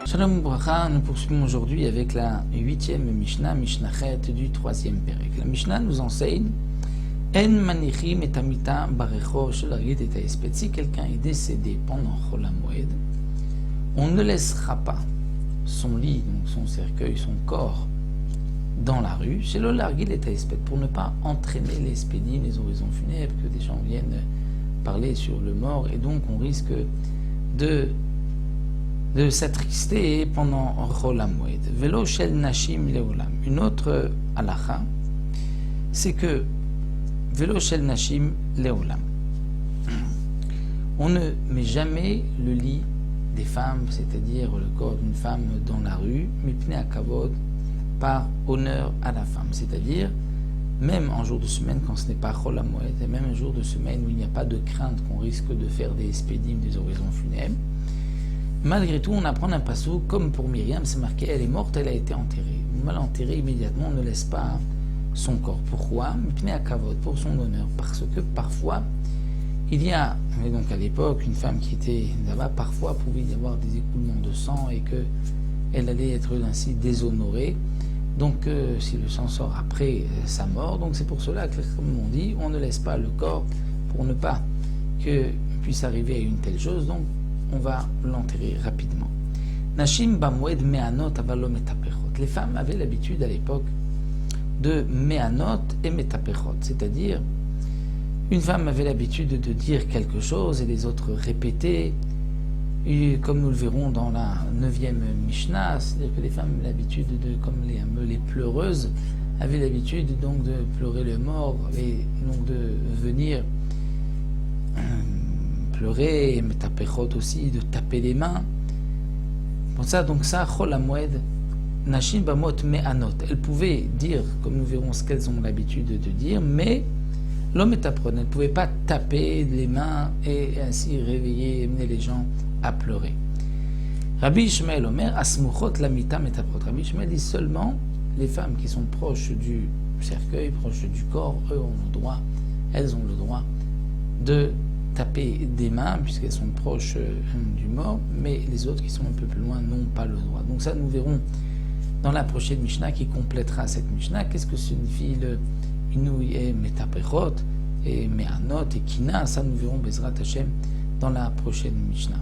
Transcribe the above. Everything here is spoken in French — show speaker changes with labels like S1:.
S1: Shalom Bracha, nous poursuivons aujourd'hui avec la 8e Mishnah, Mishnachet du 3e Perek. La Mishnah nous enseigne En manichim et amita barecho shel argit et haespet. Si quelqu'un est décédé pendant Chol HaMoed, on ne laissera pas son lit, donc son cercueil, son corps, dans la rue, chez le largil et haespet, pour ne pas entraîner les spédim, les oraisons funèbres, que des gens viennent parler sur le mort, et donc on risque de s'attrister pendant Chol HaMoed. Velo shel nashim leolam. Une autre halacha, c'est que Velo shel nashim leolam. On ne met jamais le lit des femmes, c'est-à-dire le corps d'une femme dans la rue, mipnei hakavod, par honneur à la femme. C'est-à-dire, même en jour de semaine, quand ce n'est pas Chol HaMoed, et même un jour de semaine où il n'y a pas de crainte qu'on risque de faire des spédim, des oraisons funèbres, malgré tout, on apprend un passou, comme pour Myriam, c'est marqué, elle est morte, elle a été enterrée. Mal enterrée immédiatement, on ne laisse pas son corps. Pourquoi? Mipnei hakavod, pour son honneur, parce que parfois, il y a, et donc à l'époque, une femme qui était là-bas, parfois pouvait y avoir des écoulements de sang et qu'elle allait être ainsi déshonorée. Donc, si le sang sort après sa mort, donc c'est pour cela que, comme on dit, on ne laisse pas le corps pour ne pas que puisse arriver à une telle chose. Donc, on va l'enterrer rapidement. Nashim bamoued me'anot avallo metapechot. Les femmes avaient l'habitude à l'époque de me'anot et metapechot, c'est-à-dire une femme avait l'habitude de dire quelque chose et les autres répétaient, et comme nous le verrons dans la 9e Mishnah, c'est-à-dire que les femmes avaient l'habitude comme les pleureuses, avaient l'habitude donc de pleurer le mort et donc de venir pleurer, et metapechot aussi, de taper les mains. Pour ça, donc ça, Chol HaMoed, Nashim bamot me'anot. Elles pouvaient dire, comme nous verrons ce qu'elles ont l'habitude de dire, mais l'homme est apprenant, elle ne pouvait pas taper les mains et ainsi réveiller, amener les gens à pleurer. Rabbi Ishmael Omer, Asmuchot lamita metaprot. Rabbi Ishmael dit seulement les femmes qui sont proches du cercueil, proches du corps, elles ont le droit de taper des mains puisqu'elles sont proches du mort, mais les autres qui sont un peu plus loin n'ont pas le droit. Donc ça, nous verrons dans la prochaine Mishnah qui complétera cette Mishnah. Qu'est-ce que signifie le Inouï et Metapechot et Me'anot et Kina? Ça, nous verrons Bezrat Hashem dans la prochaine Mishnah.